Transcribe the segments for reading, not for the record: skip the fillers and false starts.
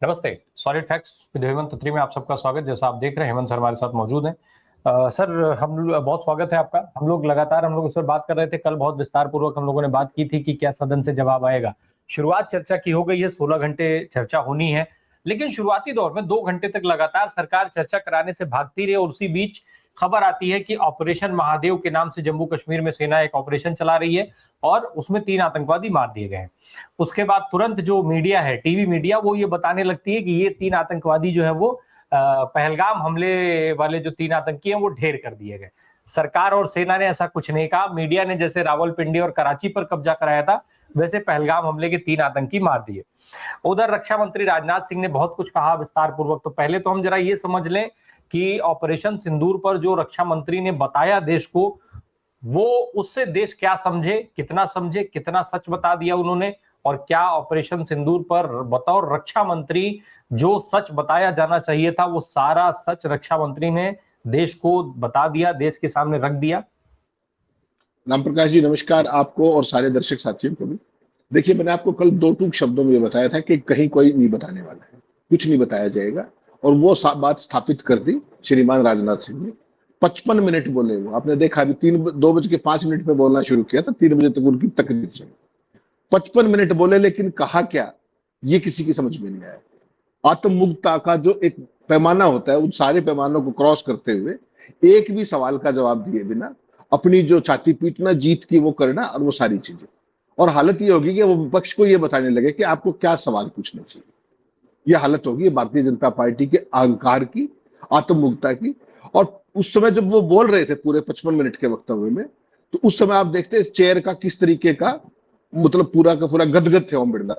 नमस्ते। Solid facts with Hemant तत्री में आप सबका स्वागत। जैसा आप देख रहे हैं हेमंत सर हमारे साथ मौजूद हैं। सर बहुत स्वागत है आपका। हम लोग इस पर बात कर रहे थे। कल बहुत विस्तार पूर्वक हम लोगों ने बात की थी कि क्या सदन से जवाब आएगा। शुरुआत चर्चा की हो गई है, 16 घंटे चर्चा होनी है, लेकिन शुरुआती दौर में 2 घंटे तक लगातार सरकार चर्चा कराने से भागती रही और उसी बीच खबर आती है कि ऑपरेशन महादेव के नाम से जम्मू कश्मीर में सेना एक ऑपरेशन चला रही है और उसमें 3 आतंकवादी मार दिए गए हैं। उसके बाद तुरंत जो मीडिया है, टीवी मीडिया, वो ये बताने लगती है कि ये 3 आतंकवादी जो है वो पहलगाम हमले वाले जो 3 आतंकी हैं वो ढेर कर दिए गए। सरकार और सेना ने ऐसा कुछ नहीं कहा। मीडिया ने जैसे रावलपिंडी और कराची पर कब्जा कराया था, वैसे पहलगाम हमले के 3 आतंकी मार दिए। उधर रक्षा मंत्री राजनाथ सिंह ने बहुत कुछ कहा विस्तार पूर्वक। तो पहले तो हम जरा ये समझ लें कि ऑपरेशन सिंदूर पर जो रक्षा मंत्री ने बताया देश को, वो उससे देश क्या समझे, कितना सच बता दिया उन्होंने, और क्या ऑपरेशन सिंदूर पर बतौर रक्षा मंत्री जो सच बताया जाना चाहिए था वो सारा सच रक्षा मंत्री ने देश को बता दिया, देश के सामने रख दिया। राम प्रकाश जी नमस्कार आपको और सारे दर्शक साथियों को भी। देखिए, मैंने आपको कल 2 टूक शब्दों में ये बताया था कि कहीं कोई नहीं बताने वाला है, कुछ नहीं बताया जाएगा, और वो बात स्थापित कर दी श्रीमान राजनाथ सिंह ने। 55 मिनट बोले वो। आपने देखा अभी 2:05 पे बोलना शुरू किया था, 3 बजे तक उनकी तकरीर चली। 55 मिनट बोले, लेकिन कहा क्या ये किसी की समझ में नहीं आया। आत्ममुक्ता का जो एक पैमाना होता है, उन सारे पैमानों को क्रॉस करते हुए एक भी सवाल का जवाब दिए बिना अपनी जो छाती पीटना, जीत की वो करना, और वो सारी चीजें। और हालत ये होगी कि वो विपक्ष को ये बताने लगे कि आपको क्या सवाल पूछना चाहिए। ये हालत होगी भारतीय जनता पार्टी के अहंकार की, आत्ममुक्ता की। और उस समय जब वो बोल रहे थे पूरे 55 मिनट के वक्तव्य में, तो उस समय आप देखते चेयर का किस तरीके का, मतलब पूरा का पूरा गदगद थे ओम बिरला।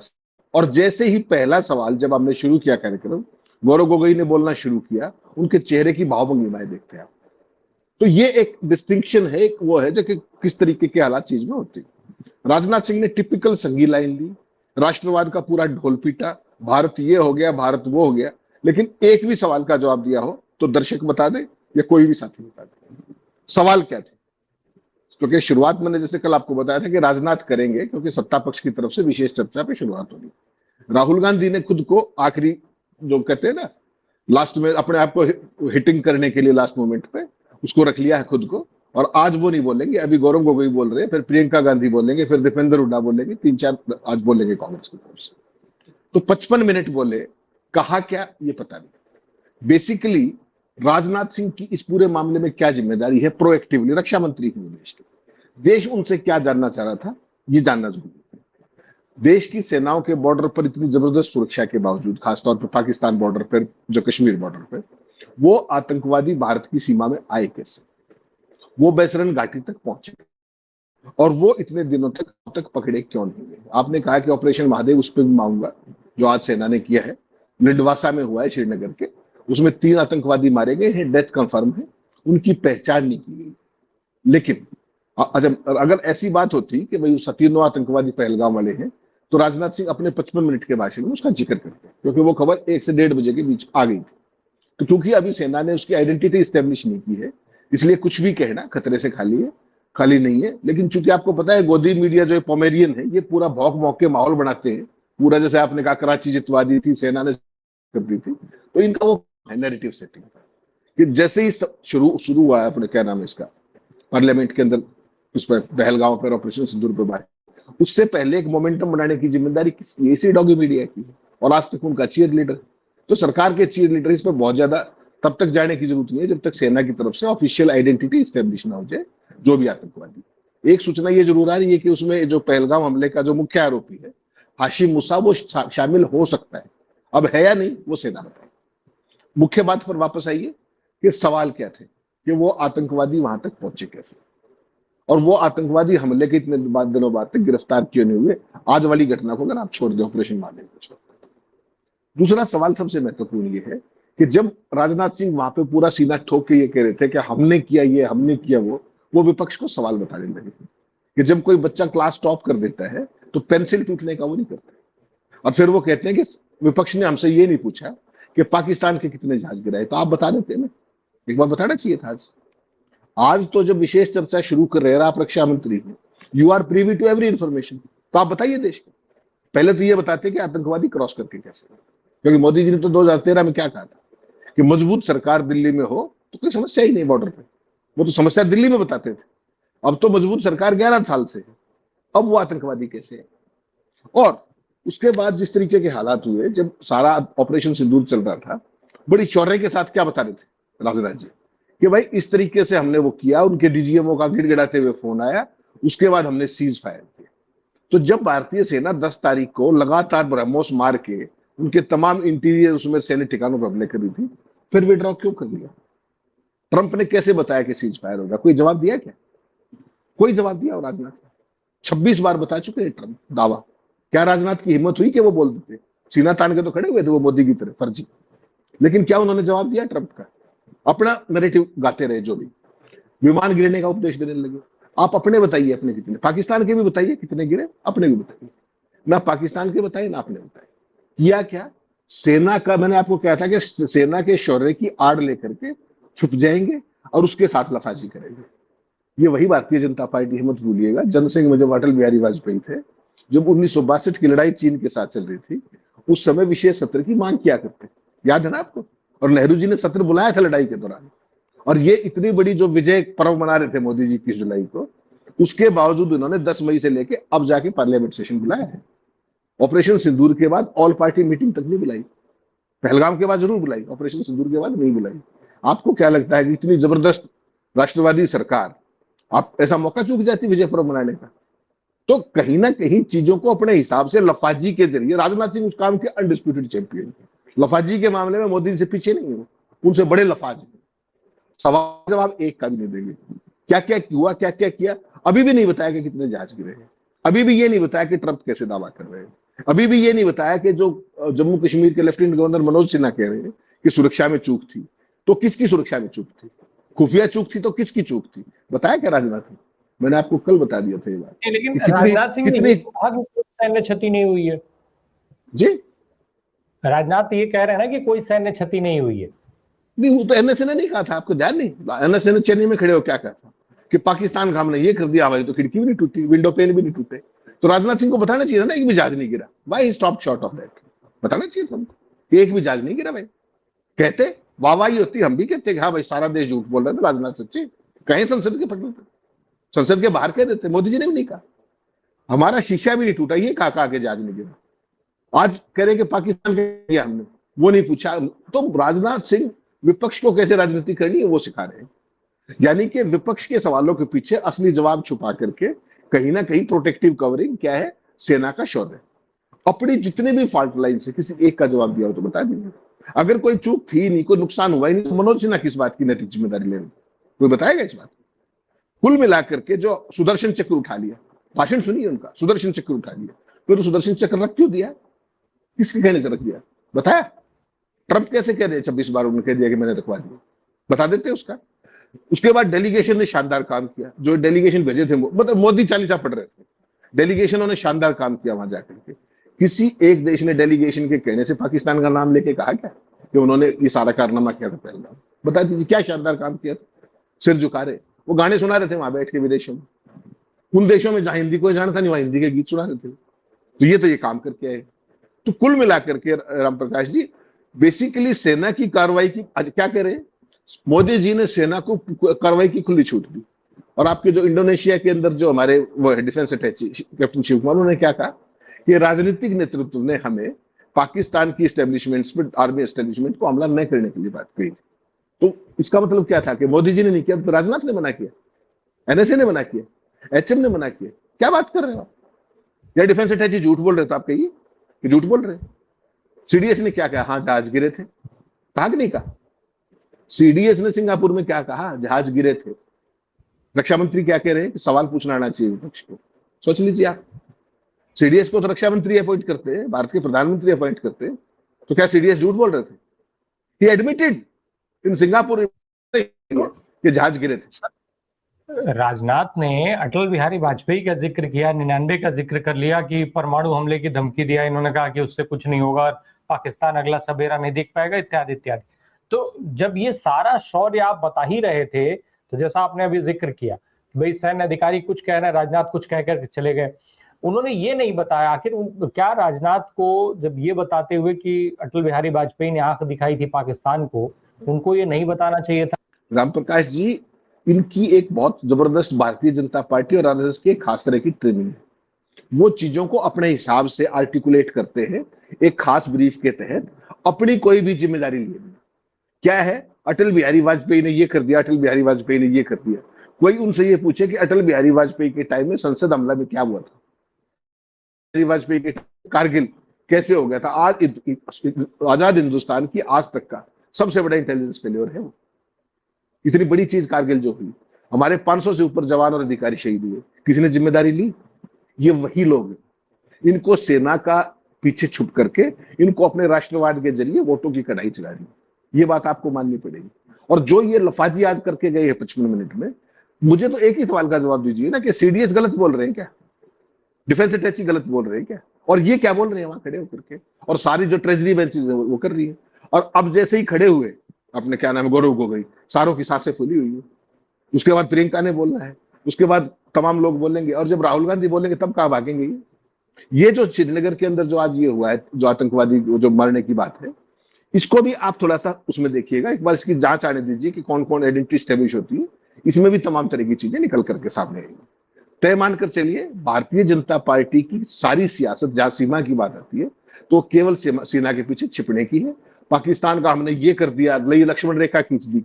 और जैसे ही पहला सवाल जब हमने शुरू किया कार्यक्रम, गौरव गोगोई ने बोलना शुरू किया, उनके चेहरे की भावभंगिमाएं देखते हैं आप। तो ये एक डिस्टिंक्शन है, एक वो है जो कि किस तरीके के हालात चीज में होती है। राजनाथ सिंह ने टिपिकल संगी लाइन ली, राष्ट्रवाद का पूरा ढोल पीटा, भारत ये हो गया, भारत वो हो गया, लेकिन एक भी सवाल का जवाब दिया हो तो दर्शक बता दे या कोई भी साथी बता दे सवाल क्या थे। क्योंकि शुरुआत मैंने जैसे कल आपको बताया था कि राजनाथ करेंगे, क्योंकि सत्ता पक्ष की तरफ से विशेष चर्चा पे शुरुआत होगी। राहुल गांधी ने खुद को आखिरी, जो कहते हैं ना, लास्ट में अपने आप को हिटिंग करने के लिए लास्ट मोमेंट पे उसको रख लिया है खुद को। और आज वो नहीं बोलेंगे, अभी गौरव गोगोई बोल रहे हैं, फिर प्रियंका गांधी बोलेंगे, फिर दीपेंद्र हुड्डा बोलेंगे, 3-4 आज बोलेंगे कांग्रेस की तरफ से। तो 55 मिनट बोले, कहा क्या ये पता नहीं। बेसिकली राजनाथ सिंह की इस पूरे मामले में क्या जिम्मेदारी है, प्रोएक्टिवली रक्षा मंत्री की देश उनसे क्या जानना चाह रहा था, ये जानना जरूरी है। देश की सेनाओं के बॉर्डर पर इतनी जबरदस्त सुरक्षा के बावजूद, खासतौर पर पाकिस्तान बॉर्डर पर, जो कश्मीर बॉर्डर पर, वो आतंकवादी भारत की सीमा में आए कैसे, वो बैसरन घाटी तक पहुंचे, और वो इतने दिनों तक पकड़े क्यों नहीं गए। आपने कहा कि ऑपरेशन महादेव, उस पर भी मांगूंगा, जो आज सेना ने किया है, लिंडवासा में हुआ है श्रीनगर के, उसमें 3 आतंकवादी मारे गए हैं, डेथ कंफर्म है, उनकी पहचान नहीं की गई। लेकिन अगर ऐसी बात होती कि भाई 3 आतंकवादी पहलगाम वाले हैं, तो राजनाथ सिंह अपने 55 मिनट के भाषण में उसका जिक्र करते, क्योंकि वो खबर 1 से 1:30 बजे के बीच आ गई थी। तो क्योंकि अभी सेना ने उसकी आइडेंटिटी स्टैब्लिश नहीं की है, इसलिए कुछ भी कहना खतरे से खाली नहीं है। लेकिन चूंकि आपको पता है गोदी मीडिया जो पोमेरियन है, ये पूरा भौक भौक के माहौल बनाते हैं पूरा। जैसे आपने कहा कराची जितवा दी थी सेना ने, कर दी थी, तो इनका वो नैरेटिव सेटिंग था कि जैसे ही शुरू हुआ है अपने, क्या नाम है इसका, पार्लियामेंट के अंदर उस पर पहलगाम पर ऑपरेशन सिंदूर पर बात, उससे पहले एक मोमेंटम बनाने की जिम्मेदारी किसकी, इसी डॉगी मीडिया की है। और आज तक उनका चीयर लीडर, तो सरकार के चीयर लीडर इस पर बहुत ज्यादा तब तक जाने की जरूरत नहीं है जब तक सेना की तरफ से ऑफिशियल आइडेंटिटी स्टैब्लिश ना हो जाए जो भी आतंकवादी। एक सूचना ये जरूर आ रही है कि उसमें जो पहलगाम हमले का जो मुख्य आरोपी है हाशिम मूसा, वो शामिल हो सकता है। अब है या नहीं वो सेना बताए। मुख्य बात पर वापस आइए कि सवाल क्या थे, कि वो आतंकवादी वहां तक पहुंचे कैसे, और वो आतंकवादी हमले के इतने दिनों बाद तक गिरफ्तार क्यों नहीं हुए। आज वाली घटना को अगर आप छोड़ दें, ऑपरेशन महादेव को छोड़ दें। दूसरा सवाल सबसे महत्वपूर्ण ये है कि जब राजनाथ सिंह वहां पे पूरा सीना ठोक के ये कह रहे थे कि हमने किया ये, हमने किया वो विपक्ष को सवाल बताने लगे कि जब कोई बच्चा क्लास टॉप कर देता है तो पेंसिल टूटने का वो नहीं करता। और फिर वो कहते हैं कि विपक्ष ने हमसे ये नहीं पूछा कि पाकिस्तान के कितने जहाज गिराए, तो आप बता देते ना, एक बार बताना चाहिए था। आज तो जब विशेष चर्चा शुरू कर रहे हैं, आप रक्षा मंत्री हैं, you are privy to every information, तो आप बताइए देश को। पहले तो ये बताते कि आतंकवादी क्रॉस करके कैसे, क्योंकि मोदी जी ने तो 2013 में क्या कहा था कि मजबूत सरकार दिल्ली में हो तो कोई समस्या ही नहीं बॉर्डर पे। वो तो समस्या दिल्ली में बताते थे। अब तो मजबूत सरकार 11 साल से है, अब वो आतंकवादी कैसे है। और उसके बाद जिस तरीके के हालात हुए, जब सारा ऑपरेशन सिंदूर चल रहा था, बड़ी शौर्य के साथ क्या बता रहे थे राजनाथ जी कि भाई इस तरीके से हमने वो किया, उनके डीजीएमओ का गिड़गिड़ाते हुए फोन आया, उसके बाद हमने सीज फायर किया। तो जब भारतीय सेना 10 तारीख को लगातार ब्रह्मोस मार के उनके तमाम इंटीरियर उसमें सैन्य ठिकानों पर हमले कर रही थी, फिर विड्रॉ क्यों कर दिया? ट्रंप ने कैसे बताया कि सीज फायर होगा? कोई जवाब दिया क्या? कोई जवाब दिया? और राजनाथ 26 बार बता चुके हैं ट्रंप दावा। क्या राजनाथ की हिम्मत हुई कि वो बोल देते? सीना तान के तो खड़े हुए थे वो मोदी की तरह फर्जी, लेकिन क्या उन्होंने जवाब दिया ट्रंप का? अपना नैरेटिव गाते रहे, जो भी विमान गिरने का उपदेश देने लगे। आप अपने बताइए, अपने कितने, पाकिस्तान के भी बताइए कितने गिरे, अपने भी बताइए। ना पाकिस्तान के बताइए ना अपने बताइए। किया क्या? सेना का, मैंने आपको कहा था कि सेना के शौर्य की आड़ लेकर के छुप जाएंगे और उसके साथ लफाजी करेंगे। ये वही भारतीय जनता पार्टी है, मत भूलिएगा। जनसंघ में जब अटल बिहारी वाजपेयी थे, जब 1962 की लड़ाई चीन के साथ चल रही थी, उस समय विशेष सत्र की मांग किया करते, याद है ना आपको? और नेहरू जी ने सत्र बुलाया था लड़ाई के दौरान। और ये इतनी बड़ी जो विजय पर्व मना रहे थे मोदी जी 21 जुलाई को, उसके बावजूद उन्होंने 10 मई से लेके अब जाके पार्लियामेंट सेशन बुलाया है। ऑपरेशन सिंदूर के बाद ऑल पार्टी मीटिंग तक नहीं बुलाई। पहलगाम के बाद जरूर बुलाई, ऑपरेशन सिंदूर के बाद नहीं बुलाई। आपको क्या लगता है कि इतनी जबरदस्त राष्ट्रवादी सरकार, आप ऐसा मौका चूक जाती विजय पर्व मनाने का? तो कहीं ना कहीं चीजों को अपने हिसाब से लफाजी के जरिए, राजनाथ सिंह उस काम के अनडिस्प्यूटेड चैंपियन, लफाजी के मामले में मोदी से पीछे नहीं हो, उनसे बड़े लफाज। सवाल जवाब एक का भी नहीं देंगे। क्या क्या हुआ, क्या क्या किया, अभी भी नहीं बताया कि कितने जहाज गिरे हैं। अभी भी ये नहीं बताया कि ट्रंप कैसे दावा कर रहे हैं। अभी भी ये नहीं बताया कि जो जम्मू कश्मीर के लेफ्टिनेंट गवर्नर मनोज सिन्हा कह रहे हैं कि सुरक्षा में चूक थी, तो किसकी सुरक्षा में चूक थी? खुफिया चूक थी तो किसकी चूक थी? बताया क्या राजनाथ ने? मैंने आपको कल बता दिया था ये बात लेकिन कि कितनी राजनाथ सिंह ने कितनी ये कहा कि कोई सैन्य क्षति नहीं हुई है। जी राजनाथ ये कह रहे हैं ना कि कोई सैन्य क्षति नहीं हुई है। नहीं, वो तो एनएसए ने नहीं कहा था, आपको ध्यान नहीं? एनएसए ने चेन्नई में खड़े हो क्या कहा था कि पाकिस्तान का हमने ये कर दिया, हमारी तो खिड़की भी नहीं टूटी, विंडो पेन भी नहीं टूटे। तो राजनाथ सिंह को बताना चाहिए ना, एक भी जहाज नहीं गिरा। Why stop short of that? बताना चाहिए था हमको कि एक भी जहाज नहीं गिरा। भाई कहते वाहवाही होती, हम भी कहते हाँ भाई सारा देश झूठ बोल रहा था, राजनाथ सच्चे कहीं संसद के पटल पे, संसद के बाहर कह देते। मोदी जी ने भी नहीं कहा, हमारा शीशा भी नहीं टूटा, ये कहा के जहाज नहीं गिरा। आज कह रहे कि पाकिस्तान के हमने वो नहीं पूछा। तो राजनाथ सिंह विपक्ष को कैसे राजनीति करनी है वो सिखा रहे हैं। यानी कि विपक्ष के सवालों के पीछे असली जवाब छुपा करके कहीं ना कहीं प्रोटेक्टिव कवरिंग क्या है? सेना का शौर्य। अपनी जितने भी फॉल्ट लाइन से किसी एक का जवाब दिया हो तो बता दीजिए। अगर कोई चूक थी नहीं, कोई नुकसान हुआ ही नहीं, तो मनोज सिन्हा किस बात की नैतिक जिम्मेदारी ले रहे? कोई बताएगा इस बात? कुल मिलाकर के जो सुदर्शन चक्र उठा लिया, भाषण सुनिए उनका, सुदर्शन चक्र उठा लिया, फिर तो सुदर्शन चक्र रख क्यों दिया? किसके कहने से रख दिया? बताया? ट्रंप कैसे कह रहे? 26 बार उन्होंने कह दिया कि मैंने रखवा दिया, बता देते उसका। उसके बाद डेलीगेशन ने शानदार काम किया, जो डेलीगेशन भेजे थे, मतलब मोदी चालीसा पढ़ रहे थे, डेलीगेशनों ने शानदार काम किया वहां जाकर के। किसी एक देश ने डेलीगेशन के कहने से पाकिस्तान का नाम लेके कहा क्या कि उन्होंने ये सारा कारनामा किया था? पहलगाम बता दीजिए क्या शानदार काम किया था? सिर झुका रहे, वो गाने सुना रहे थे वहां बैठ के विदेशों में, उन देशों में जहां हिंदी कोई जानता नहीं वहां हिंदी के गीत सुना रहे थे। तो ये काम करके आए। तो कुल मिलाकर के राम प्रकाश जी, बेसिकली सेना की कार्रवाई की क्या कह रहे हैं? मोदी जी ने सेना को कार्रवाई की खुली छूट दी। और आपके जो इंडोनेशिया के अंदर जो हमारे वो डिफेंस अटैची कैप्टन शिव कुमार, उन्होंने क्या कहा कि राजनीतिक नेतृत्व ने हमें पाकिस्तान की एस्टेब्लिशमेंट्स पर, आर्मी एस्टेब्लिशमेंट को हमला न करने के लिए बात कही। तो इसका मतलब क्या था कि मोदी जी ने नहीं किया तो राजनाथ ने मना किया, एनएसए ने मना किया, एचएम ने मना किया? क्या बात कर रहे हो आप? या डिफेंस अटैची झूठ बोल रहे थे? आप कहिए कि झूठ बोल रहे हैं। सीडीएस ने क्या कहा? हाँ जहाज गिरे थे। कहा कि नहीं कहा? सीडीएस ने सिंगापुर में क्या कहा? जहाज गिरे थे। रक्षा मंत्री क्या कह रहे हैं कि सवाल पूछना आना चाहिए विपक्ष को। सोच लीजिए आप, सीडीएस को तो रक्षा मंत्री अपॉइंट करते हैं, भारत के प्रधानमंत्री अपॉइंट करते हैं, तो क्या सीडीएस झूठ बोल रहे थे? ही एडमिटेड इन सिंगापुर कि जहाज गिरे थे। राजनाथ ने अटल बिहारी वाजपेयी का जिक्र किया, 99 का जिक्र कर लिया कि परमाणु हमले की धमकी दिया, इन्होंने कहा कि उससे कुछ नहीं होगा, पाकिस्तान अगला सवेरा नहीं देख पाएगा, इत्यादि इत्यादि। तो जब ये सारा शौर्य आप बता ही रहे थे, तो जैसा आपने अभी जिक्र किया, भाई सैन्य अधिकारी कुछ कह रहे हैं, राजनाथ कुछ कहकर चले गए, उन्होंने ये नहीं बताया आखिर क्या राजनाथ को जब ये बताते हुए कि अटल बिहारी वाजपेयी ने आंख दिखाई थी पाकिस्तान को, उनको ये नहीं बताना चाहिए था? राम प्रकाश जी, इनकी एक बहुत जबरदस्त भारतीय जनता पार्टी और आरएसएस की खास तरह की ट्रेनिंग है। वो चीजों को अपने हिसाब से आर्टिकुलेट करते हैं, एक खास ब्रीफ के तहत अपनी कोई भी जिम्मेदारी लिए बिना। क्या है, अटल बिहारी वाजपेयी ने ये कर दिया, अटल बिहारी वाजपेयी ने ये कर दिया। कोई उनसे ये पूछे कि अटल बिहारी वाजपेयी के टाइम में संसद हमला में क्या हुआ था, वाजपेयी के कारगिल कैसे हो गया था। आज आजाद हिंदुस्तान की आज तक का सबसे बड़ा इंटेलिजेंस फेल्योर है वो। इतनी बड़ी चीज कारगिल जो हुई, हमारे 500 से ऊपर जवान और अधिकारी शहीद हुए, किसी ने जिम्मेदारी ली? ये वही लोग हैं। इनको सेना का पीछे छुप करके इनको अपने राष्ट्रवाद के जरिए वोटों की कढ़ाई चढ़ा रही, ये बात आपको माननी पड़ेगी। और जो ये लफाजी याद करके गए हैं 55 मिनट में, मुझे तो एक ही सवाल का जवाब दीजिए ना कि सीडीएस गलत बोल रहे हैं क्या, डिफेंस अटैची गलत बोल रहे हैं क्या, और ये क्या बोल रहे हैं वहां खड़े होकर के, और सारी जो ट्रेजरी बेंचेज है वो कर रही है। और अब जैसे ही खड़े हुए अपने क्या नाम है गौरव गोगोई, सारों की सांसें फूली हुई है। उसके बाद प्रियंका ने बोलना है, उसके बाद तमाम लोग बोलेंगे, और जब राहुल गांधी बोलेंगे तब कहां भागेंगे? ये जो श्रीनगर के अंदर जो आज ये हुआ है, जो आतंकवादी जो मरने की बात है, इसको भी आप थोड़ा सा उसमें देखिएगा, एक बार इसकी जांच आने दीजिए कि कौन कौन आइडेंटिटी स्टैब्लिश होती है। इसमें भी तमाम तरह की चीजें निकल करके सामने आएंगी। तय मानकर चलिए, भारतीय जनता पार्टी की सारी सियासत जहां सीमा की बात आती है तो केवल सेना के पीछे छिपने की है। पाकिस्तान का हमने ये कर दिया, लक्ष्मण रेखा खींच दी।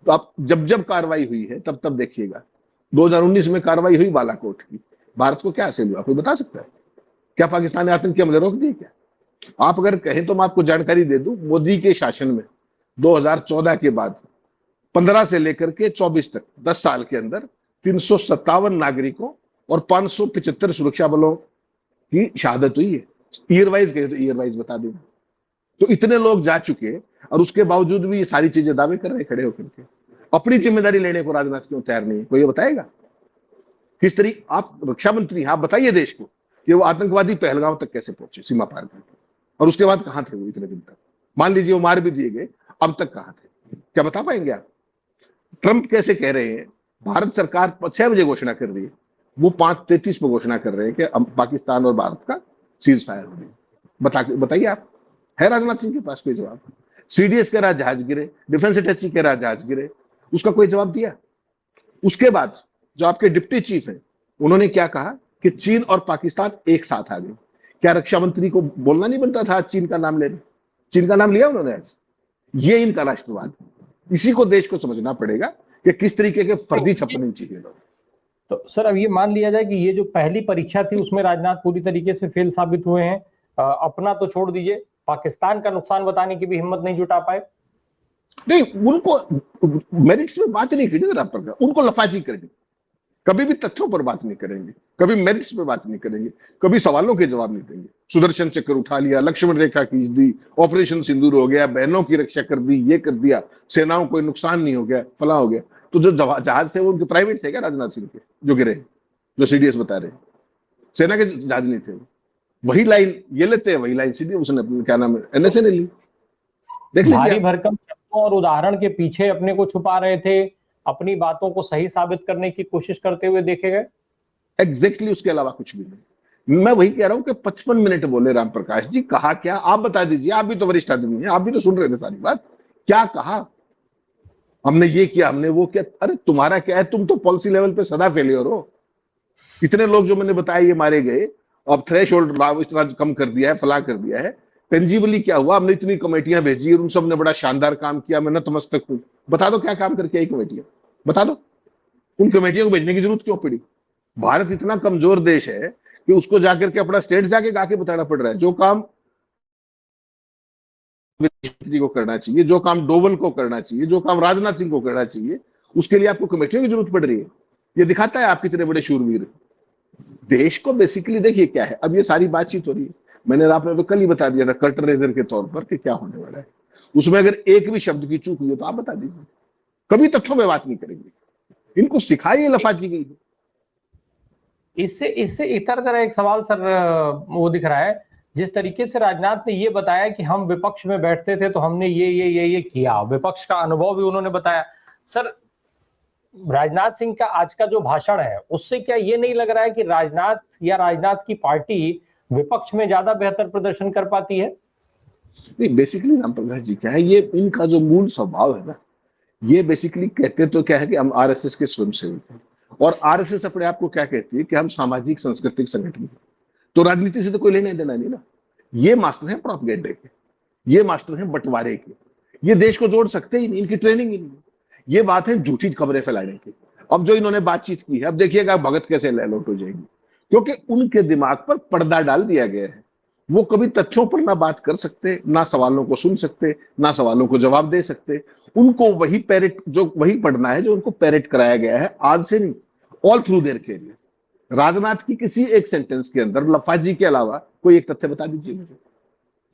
तो आप जब कार्रवाई हुई है तब तब देखिएगा। 2019 में कार्रवाई हुई बालाकोट की, भारत को क्या हासिल हुआ, कोई बता सकता है? क्या पाकिस्तान ने आतंकी हमले रोक दिए क्या? आप अगर कहें तो मैं आपको जानकारी दे दूं, मोदी के शासन में 2014 के बाद 15 से लेकर के 24 तक 10 साल के अंदर 357 नागरिकों और 575 सुरक्षा बलों की शहादत हुई है। ईयर वाइज कहे तो ईयर वाइज बता देंगे। तो इतने लोग जा चुके और उसके बावजूद भी ये सारी चीजें दावे कर रहे खड़े होकर के। अपनी जिम्मेदारी लेने को राजनाथ क्यों तैयार नहीं है, कोई ये बताएगा? किस तरीके आप रक्षा मंत्री, आप बताइए देश को कि वो आतंकवादी पहलगांव तक कैसे पहुंचे, सीमा पार करके, और उसके बाद कहां थे वो इतने दिन तक? मान लीजिए वो मार भी दिए गए, अब तक कहां थे, क्या बता पाएंगे आप? ट्रंप कैसे कह रहे हैं, भारत सरकार 6 बजे घोषणा कर रही है, वो 5:33 पर घोषणा कर रहे हैं कि पाकिस्तान और भारत का सीज फायर हो रही। बताइए आप, है राजनाथ सिंह के पास कोई जवाब? सीडीएस कह रहा जहाज गिरे, डिफेंस अटैची कह रहा जहाज गिरे, उसका कोई जवाब दिया? उसके बाद जो आपके डिप्टी चीफ है, उन्होंने क्या कहा कि चीन और पाकिस्तान एक साथ आ गए। क्या रक्षा मंत्री को बोलना नहीं बनता था चीन का नाम लेना? चीन का नाम लिया उन्होंने आज। ये इनका राष्ट्रवाद, इसी को देश को समझना पड़ेगा कि किस तरीके के फर्जी छपने चाहिए लोग। तो सर अब ये मान लिया जाए कि ये जो पहली परीक्षा थी उसमें राजनाथ पूरी तरीके से फेल साबित हुए हैं, अपना तो छोड़ दीजिए, पाकिस्तान का नुकसान बताने की भी हिम्मत नहीं जुटा पाए। नहीं, उनको मेरिट्स में बात नहीं करनी, उनको लफाजी करनी। कभी भी तथ्यों पर बात नहीं करेंगे, कभी मेरिट्स पर बात नहीं करेंगे, कभी सवालों के जवाब नहीं देंगे। सुदर्शन चक्र उठा लिया, लक्ष्मण रेखा खींच दी, ऑपरेशन सिंदूर हो गया, बहनों की रक्षा कर दी, ये कर दिया, सेनाओं को नुकसान नहीं हो गया, फला हो गया। तो जो जहाज थे वो उनके प्राइवेट थे क्या राजनाथ सिंह के जो गिरे, जो सीडीएस बता रहे, सेना के जहाज नहीं थे? वही लाइन ये लेते हैं, वही लाइन सीडीएस उसने क्या नाम है एनएसए ने ली। देख लीजिए, भारी भरकम शब्दों और उदाहरण के पीछे अपने को छुपा रहे थे, अपनी बातों को सही साबित करने की कोशिश करते हुए देखे गए। एग्जैक्टली, उसके अलावा कुछ भी नहीं। मैं वही कह रहा हूं कि 55 मिनट बोले राम प्रकाश जी, कहा क्या आप बता दीजिए, आप भी तो वरिष्ठ आदमी हैं, आप भी तो सुन रहे थे सारी बात। क्या कहा? हमने ये किया, हमने वो किया। अरे तुम्हारा क्या है, तुम तो पॉलिसी लेवल पे सदा फेलियर हो। इतने लोग जो मैंने बताया ये मारे गए, अब थ्रेश होल्ड इतना कम कर दिया है, फला कर दिया है। टेंजिबली क्या हुआ, हमने इतनी कमेटियां भेजी और उन सब ने बड़ा शानदार काम किया, मैं नतमस्तक हूं। बता दो क्या काम करके आई कमेटियां, बता दो। उन कमेटियों को भेजने की जरूरत क्यों पड़ी? भारत इतना कमजोर देश है कि उसको जाकर के अपना स्टेट जाके गा के बताना पड़ रहा है। जो काम को करना चाहिए, जो काम डोवल को करना चाहिए, जो काम राजनाथ सिंह को करना चाहिए, उसके लिए आपको कमेटियों की जरूरत पड़ रही है। ये दिखाता है आप कितने बड़े शूरवीर। देश को बेसिकली देखिए क्या है, अब ये सारी बातचीत हो रही है, आपने तो कल ही बता दिया था कर्टन रेजर के तौर पर कि क्या होने वाला है। उसमें अगर एक भी शब्द की चूक हुई हो तो आप बता दीजिए। कभी तथ्यों में बात नहीं करेंगे, इनको सिखाइए लफाजी गई। इससे इससे इतर तरह एक सवाल सर वो दिख रहा है, जिस तरीके से राजनाथ ने ये बताया कि हम विपक्ष में बैठते थे तो हमने ये किया, विपक्ष का अनुभव भी उन्होंने बताया। सर राजनाथ सिंह का आज का जो भाषण है उससे क्या ये नहीं लग रहा है कि राजनाथ या राजनाथ की पार्टी विपक्ष में ज्यादा बेहतर प्रदर्शन कर पाती है? नहीं, बेसिकली राम प्रकाश जी क्या है, ये इनका जो मूल स्वभाव है ना, ये बेसिकली कहते तो क्या है कि हम आरएसएस के स्वयंसेवक हैं, और आरएसएस अपने आप को क्या कहती है कि हम सामाजिक सांस्कृतिक संगठन हैं। तो राजनीति से तो कोई लेना देना नहीं ना। ये मास्टर हैं प्रोपेगेंडे के, ये मास्टर हैं बंटवारे के, ये देश को जोड़ सकते ही नहीं, इनकी ट्रेनिंग ही नहीं है। ये बात है झूठी खबरें फैलाने की। अब जो इन्होंने बातचीत की है, अब देखिएगा भगत कैसे लहलोट हो जाएगी, क्योंकि उनके दिमाग पर पर्दा डाल दिया गया है। वो कभी तथ्यों पर ना बात कर सकते, ना सवालों को सुन सकते, ना सवालों को जवाब दे सकते। उनको वही पैरेट, जो वही पढ़ना है जो उनको पैरेट कराया गया है, आज से नहीं, all through their career. Rajnath की किसी एक सेंटेंस के अंदर लफाजी के अलावा कोई एक तथ्य बता दीजिए मुझे।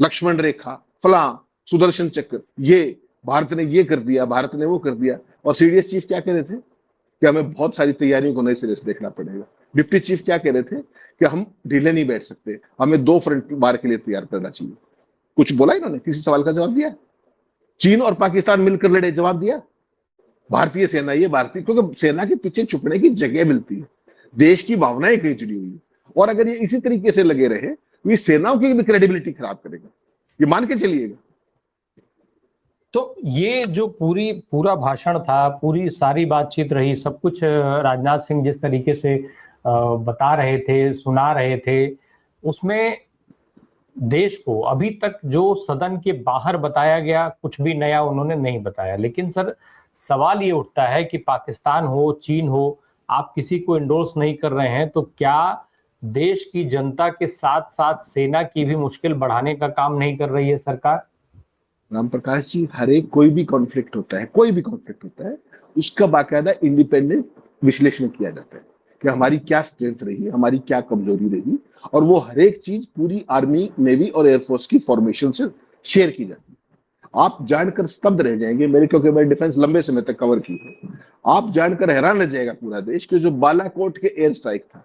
लक्ष्मण रेखा, फला, सुदर्शन चक्र, ये भारत ने ये कर दिया, भारत ने वो कर दिया। और सीडीएस चीफ क्या कह रहे थे कि हमें बहुत सारी तैयारियों को नए सिरे से देखना पड़ेगा। डिप्टी चीफ क्या कह रहे थे कि हम ढीले नहीं बैठ सकते, हमें 2 फ्रंट वार के लिए तैयार करना चाहिए। कुछ बोला इन्होंने? किसी सवाल का जवाब दिया? चीन और पाकिस्तान मिलकर लड़े, जवाब दिया? भारतीय सेना, ये भारतीय, क्योंकि सेना के पीछे छुपने की जगह मिलती है, देश की भावनाएं कहीं जुड़ी हुई है। और अगर ये इसी तरीके से लगे रहे तो ये सेनाओं की भी क्रेडिबिलिटी खराब करेगा, ये मान के चलिएगा। तो ये जो पूरा भाषण था, पूरी सारी बातचीत रही, सब कुछ राजनाथ सिंह जिस तरीके से बता रहे थे, सुना रहे थे, उसमें देश को अभी तक जो सदन के बाहर बताया गया कुछ भी नया उन्होंने नहीं बताया। लेकिन सर, सवाल ये उठता है कि पाकिस्तान हो, चीन हो, आप किसी को इंडोर्स नहीं कर रहे हैं, तो क्या देश की जनता के साथ साथ सेना की भी मुश्किल बढ़ाने का काम नहीं कर रही है सरकार? राम प्रकाश जी, हर एक कोई भी कॉन्फ्लिक्ट होता है, कोई भी कॉन्फ्लिक्ट होता है, उसका बाकायदा इंडिपेंडेंट विश्लेषण किया जाता है कि हमारी क्या स्ट्रेंथ रही, हमारी क्या कमजोरी रही, और वो हर एक चीज पूरी आर्मी, नेवी और एयरफोर्स की फॉर्मेशन से शेयर की जाती है। आप जानकर स्तब्ध रह जाएंगे, मेरे, क्योंकि मैं डिफेंस लंबे समय तक कवर की है, आप जानकर हैरान रह जाएगा पूरा देश कि जो बालाकोट के एयर स्ट्राइक था,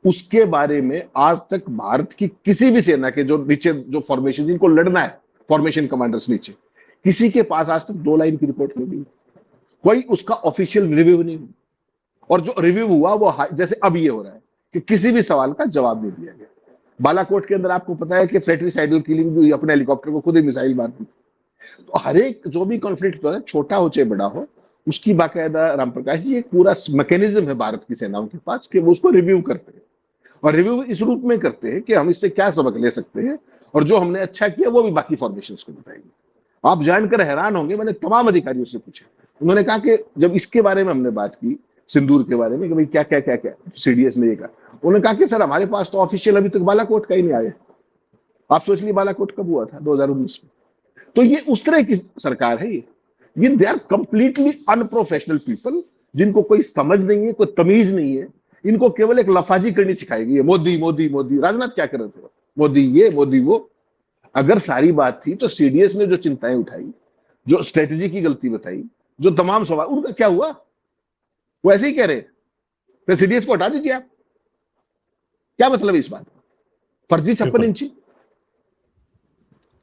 उसके बारे में आज तक भारत की किसी भी सेना के जो नीचे जो फॉर्मेशन, जिनको लड़ना है, फॉर्मेशन कमांडर्स नीचे, किसी के पास आज तक 2 लाइन की रिपोर्ट नहीं, कोई उसका ऑफिशियल रिव्यू नहीं। और जो रिव्यू हुआ वो जैसे अब ये हो रहा है कि किसी भी सवाल का जवाब नहीं दिया गया। बालाकोट के अंदर आपको पता है कि फ्रेट्रिसाइडल किलिंग भी हुई, अपने हेलीकॉप्टर को खुद ही मिसाइल मार दी। तो हर एक जो भी कॉन्फ्लिक्ट हो, छोटा हो चाहे बड़ा हो, उसकी बाकायदा राम प्रकाश जी एक पूरा मैकेनिज्म है भारत की सेनाओं के पास कि वो उसको रिव्यू करते हैं, और रिव्यू इस रूप में करते हैं कि हम इससे क्या सबक ले सकते हैं, और जो हमने अच्छा किया वो भी बाकी फॉर्मेशन को बताएंगे। आप जानकर हैरान होंगे, मैंने तमाम अधिकारियों से पूछा, उन्होंने कहा कि जब इसके बारे में हमने बात की, सिंदूर के बारे में, कि भाई क्या क्या क्या क्या सीडीएस ने ये कहा, उन्होंने कहा कि सर हमारे पास तो ऑफिशियल अभी तक बालाकोट का ही नहीं आया। आप सोच लीजिए बालाकोट कब हुआ था? 2019 में। तो ये उस तरह की सरकार है, ये they are completely unprofessional people, जिनको कोई समझ नहीं है, कोई तमीज नहीं है। इनको केवल एक लफाजी करनी सिखाई गई है, मोदी मोदी मोदी। राजनाथ क्या कर रहे थे? मोदी ये मोदी वो। अगर सारी बात थी तो सीडीएस ने जो चिंताएं उठाई, जो स्ट्रेटेजी की गलती बताई, जो तमाम सवाल, उनका क्या हुआ? वो ऐसे ही कह रहे, फिर सीडीएस को हटा दीजिए आप। क्या मतलब है इस बात का? फर्जी 56 इंची।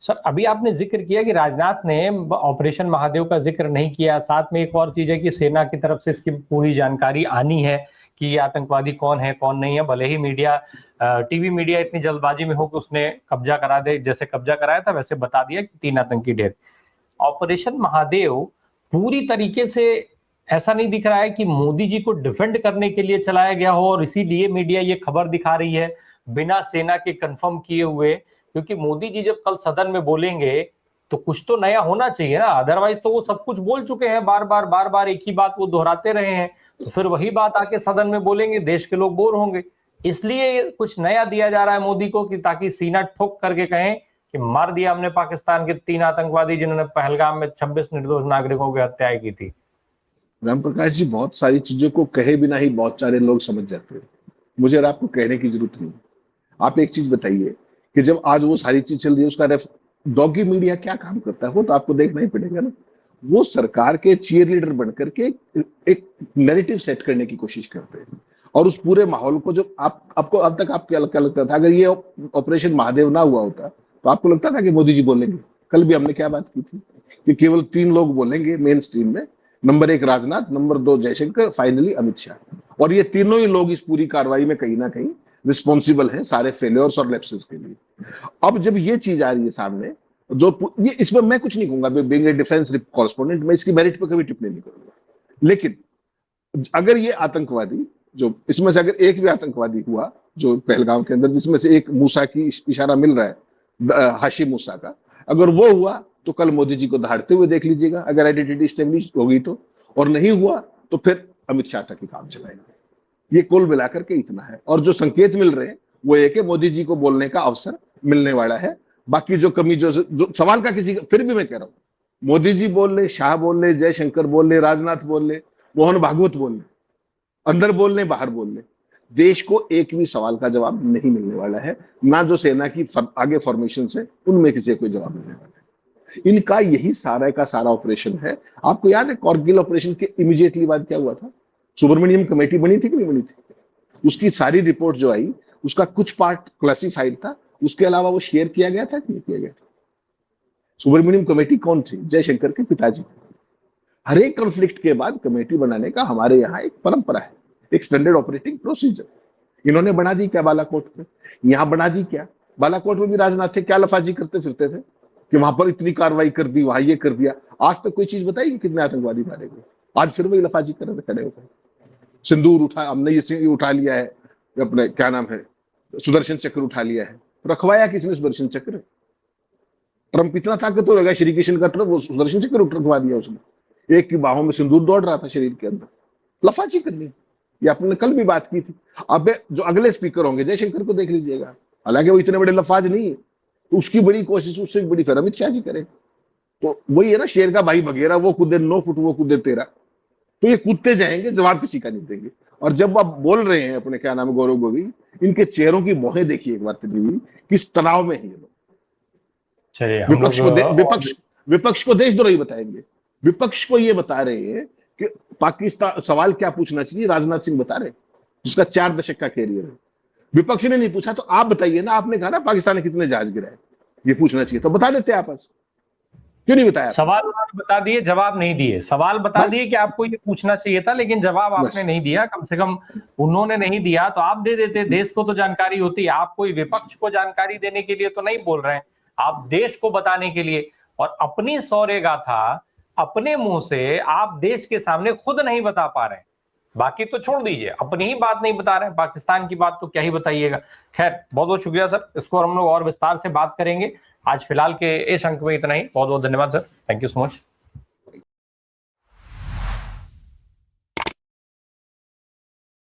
सर, अभी आपने जिक्र किया कि राजनाथ ने ऑपरेशन महादेव का जिक्र नहीं किया। साथ में एक और चीज है कि सेना की तरफ से इसकी पूरी जानकारी आनी है कि ये आतंकवादी कौन है कौन नहीं है। भले ही मीडिया, टीवी मीडिया इतनी जल्दबाजी में हो कि उसने कब्जा करा दे, जैसे कब्जा कराया था वैसे बता दिया कि 3 आतंकी ढेर। ऑपरेशन महादेव पूरी तरीके से ऐसा नहीं दिख रहा है कि मोदी जी को डिफेंड करने के लिए चलाया गया हो, और इसीलिए मीडिया ये खबर दिखा रही है बिना सेना के कंफर्म किए हुए। क्योंकि मोदी जी जब कल सदन में बोलेंगे तो कुछ तो नया होना चाहिए ना, अदरवाइज तो वो सब कुछ बोल चुके हैं, बार बार एक ही बात वो दोहराते रहे हैं, तो फिर वही बात आके सदन में बोलेंगे, देश के लोग बोर होंगे। इसलिए कुछ नया दिया जा रहा है मोदी को कि ताकि सीना ठोक करके कहें कि मार दिया हमने पाकिस्तान के 3 आतंकवादी जिन्होंने पहलगाम में 26 निर्दोष नागरिकों की हत्याएं की थी। राम प्रकाश जी, बहुत सारी चीजों को कहे बिना ही बहुत सारे लोग समझ जाते हैं, मुझे और आपको कहने की जरूरत नहीं। आप एक चीज बताइए कि जब आज वो सारी चीज चल रही है, उसका डॉगी मीडिया क्या काम करता है, वो तो आपको देखना ही पड़ेगा ना। वो सरकार के चीयर लीडर बनकर के एक नैरेटिव सेट करने की कोशिश करते हैं, और उस पूरे माहौल को, जो आपको अब तक आप क्या लगता था, अगर ये ऑपरेशन महादेव ना हुआ होता तो आपको लगता था कि मोदी जी बोलेंगे? कल भी हमने क्या बात की थी कि केवल 3 लोग बोलेंगे मेन स्ट्रीम में, number 1 Rajnath, number 2 Jaishankar, finally Amit Shah. और ये तीनों ही लोग इस पूरी कार्रवाई में कहीं ना कहीं रिस्पॉन्सिबल हैं सारे फेलियर्स और लैप्सेस के लिए। अब जब ये चीज आ रही है सामने, ये इसमें मैं कुछ नहीं कहूंगा, बीइंग ए डिफेंस कॉरेस्पोंडेंट मैं इसकी मेरिट पे कभी टिप्पणी नहीं करूंगा, लेकिन अगर ये आतंकवादी, जो इसमें से अगर एक भी आतंकवादी हुआ जो पहलगाम के अंदर, जिसमें से एक मूसा की इशारा मिल रहा है, हाशिम मूसा का, अगर वो हुआ तो कल मोदी जी को दहाड़ते हुए देख लीजिएगा, अगर आइडेंटिटी स्टेब्लिश होगी तो, और नहीं हुआ तो फिर अमित शाह तक ही काम चलाएंगे। ये कुल मिलाकर के इतना है, और जो संकेत मिल रहे हैं वो एक है मोदी जी को बोलने का अवसर मिलने वाला है। बाकी जो कमी जो सवाल का किसी का, फिर भी मैं कह रहा हूं, मोदी जी बोल ले, शाह बोल ले, जयशंकर बोल ले, राजनाथ बोल ले, मोहन भागवत बोल ले, अंदर बोल ले, बाहर बोल ले, देश को एक भी सवाल का जवाब नहीं मिलने वाला है, ना जो सेना की आगे फॉर्मेशन है उनमें किसी कोई जवाब मिलने वाला है। इनका यही सारा का सारा ऑपरेशन है। आपको याद है कारगिल ऑपरेशन के इमीडिएटली बाद क्या हुआ था? सुब्रमण्यम कमेटी बनी थी कि नहीं बनी थी? उसकी सारी रिपोर्ट जो आई, उसका कुछ पार्ट क्लासिफाइड था, उसके अलावा वो शेयर किया गया था कि नहीं किया गया था? सुब्रमण्यम कमेटी कौन थी? जयशंकर के पिताजी। हर एक कॉन्फ्लिक्ट के बाद कमेटी बनाने का हमारे यहाँ एक परंपरा है, एक स्टैंडर्ड ऑपरेटिंग प्रोसीजर। इन्होंने बना दी क्या बालाकोट में? यहाँ बना दी क्या? बालाकोट में भी राजनाथ थे, क्या लफाजी करते फिरते थे कि वहां पर इतनी कार्रवाई कर दी, वहां ये कर दिया। आज तक कोई चीज बताई कि कितने आतंकवादी मारे गए? आज फिर वही लफाजी कर रहे थे खड़े होकर। सिंदूर उठा, हमने ये उठा लिया है, अपने क्या नाम है, सुदर्शन चक्र उठा लिया है। रखवाया किसने सुदर्शन चक्र? ट्रंप इतना ताकतवर होगा, श्री कृष्ण का ट्रंप, वो सुदर्शन चक्र रखवा दिया उसने। एक की बाहों में सिंदूर दौड़ रहा था शरीर के अंदर, लफाजी करनी। ये आपने कल भी बात की थी। अब जो अगले स्पीकर होंगे, जयशंकर को देख लीजिएगा, हालांकि वो इतने बड़े लफाज नहीं है, तो उसकी बड़ी कोशिश, उससे बड़ी फिर अमित शाह जी करें। तो वही है ना, शेर का भाई बघेरा, वो कूदे 9 फुट, वो कूदे 13। तो ये कूदते जाएंगे, जवाब किसी का नहीं देंगे। और जब आप बोल रहे हैं अपने क्या नाम है, गौरव गोविंद, इनके चेहरों की मोहें देखिए एक बार हुई, किस तनाव में है ये लोग। चलिए, विपक्ष को देशद्रोही बताएंगे। विपक्ष को ये बता रहे हैं कि पाकिस्तान सवाल क्या पूछना चाहिए, राजनाथ सिंह बता रहे, जिसका 4 दशक का कैरियर है। विपक्ष ने नहीं पूछा तो आप बताइए ना, आपने कहा ना पाकिस्तान ने कितने जहाज गिराए, ये पूछना चाहिए तो बता देते आप। क्यों नहीं बताया? सवाल उन्होंने बता दिए, जवाब नहीं दिए। सवाल बता दिए कि आपको ये पूछना चाहिए था, लेकिन जवाब आपने नहीं दिया। कम से कम उन्होंने नहीं दिया तो आप दे देते, देश को तो जानकारी होती। आप कोई विपक्ष को जानकारी देने के लिए तो नहीं बोल रहे हैं, आप देश को बताने के लिए। और अपनी शौर्य गाथा अपने मुंह से आप देश के सामने खुद नहीं बता पा रहे हैं। बाकी तो छोड़ दीजिए, अपनी ही बात नहीं बता रहे हैं, पाकिस्तान की बात तो क्या ही बताइएगा। खैर, बहुत बहुत शुक्रिया सर, इसको हम लोग और विस्तार से बात करेंगे। आज फिलहाल के इस अंक में इतना ही। बहुत बहुत धन्यवाद sir, thank you so much.